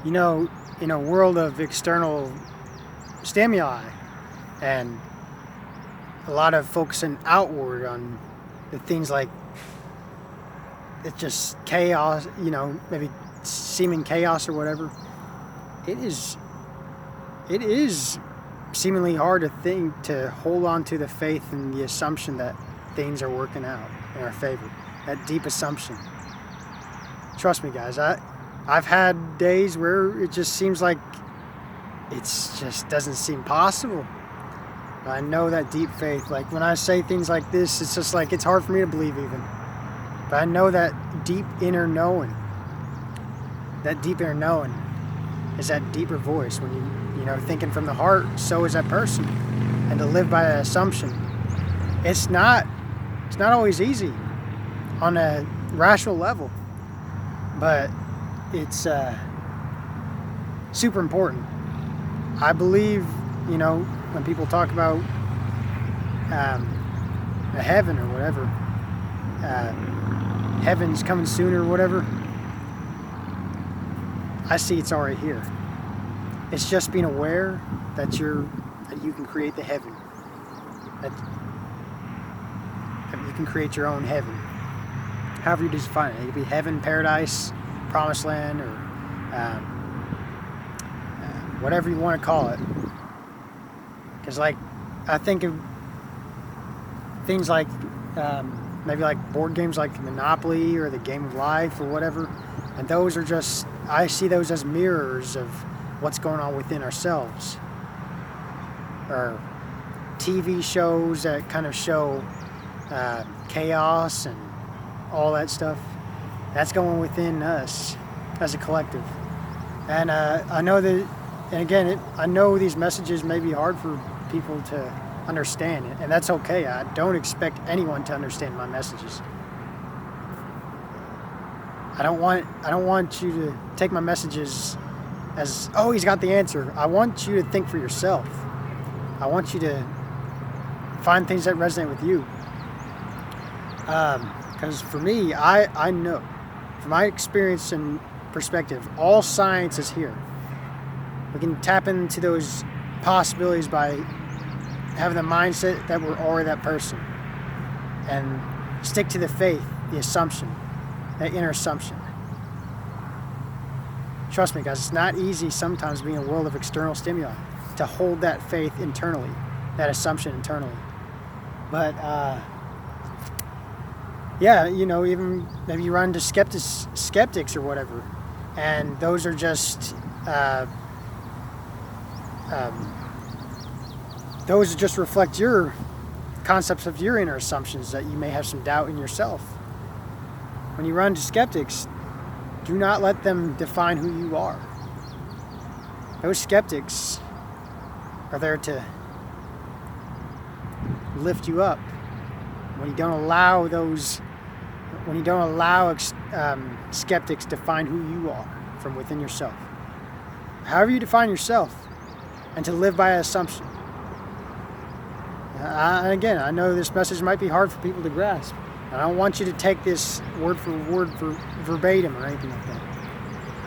You know, in a world of external stimuli and a lot of focusing outward on the things like it's just chaos, maybe seeming chaos or whatever, it is seemingly hard to hold on to the faith and the assumption that things are working out in our favor. That deep assumption. Trust me, guys. I've had days where it just seems like it just doesn't seem possible. But I know that deep faith. Like when I say things like this, it's just like it's hard for me to believe even. But I know that deep inner knowing. That deep inner knowing is that deeper voice when you thinking from the heart, so is that person. And to live by that assumption, it's not always easy on a rational level, but it's super important. I believe, when people talk about a heaven or whatever, heaven's coming sooner or whatever, I see it's already here. It's just being aware that you can create the heaven. That you can create your own heaven. However you define it. It could be heaven, paradise, promised land, or whatever you want to call it. Because I think of things like maybe like board games like Monopoly or the Game of Life or whatever. And those are just, I see those as mirrors of what's going on within ourselves. Or TV shows that kind of show chaos and all that stuff. That's going within us as a collective. And I know that, and again, I know these messages may be hard for people to understand, and that's okay. I don't expect anyone to understand my messages. I don't want you to take my messages as, oh, he's got the answer. I want you to think for yourself. I want you to find things that resonate with you. Because for me, I know, from my experience and perspective, all science is here. We can tap into those possibilities by having the mindset that we're already that person. And stick to the faith, the assumption, that inner assumption. Trust me, guys, it's not easy sometimes being a world of external stimuli to hold that faith internally, that assumption internally. But even maybe you run into skeptics or whatever, and those are just those just reflect your concepts of your inner assumptions that you may have some doubt in yourself. When you run to skeptics, do not let them define who you are. Those skeptics are there to lift you up. When you don't allow skeptics define who you are from within yourself. However you define yourself, and to live by an assumption. And again, I know this message might be hard for people to grasp. I don't want you to take this word for word for verbatim or anything like that.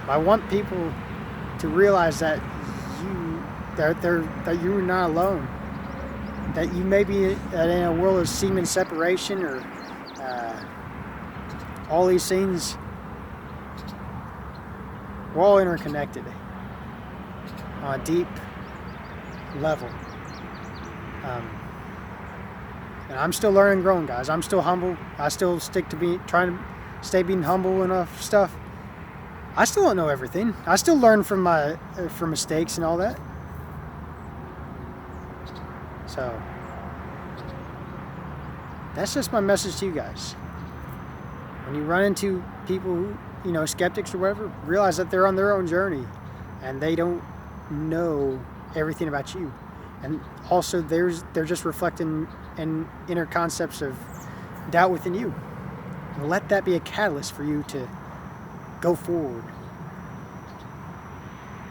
But I want people to realize that you're not alone. That you may be in a world of seeming separation or all these things. We're all interconnected on a deep level. And I'm still learning and growing, guys. I'm still humble. I still stick to trying to stay being humble enough stuff. I still don't know everything. I still learn from mistakes and all that. So that's just my message to you guys. When you run into people who, skeptics or whatever, realize that they're on their own journey and they don't know everything about you. And also they're just reflecting and inner concepts of doubt within you. And let that be a catalyst for you to go forward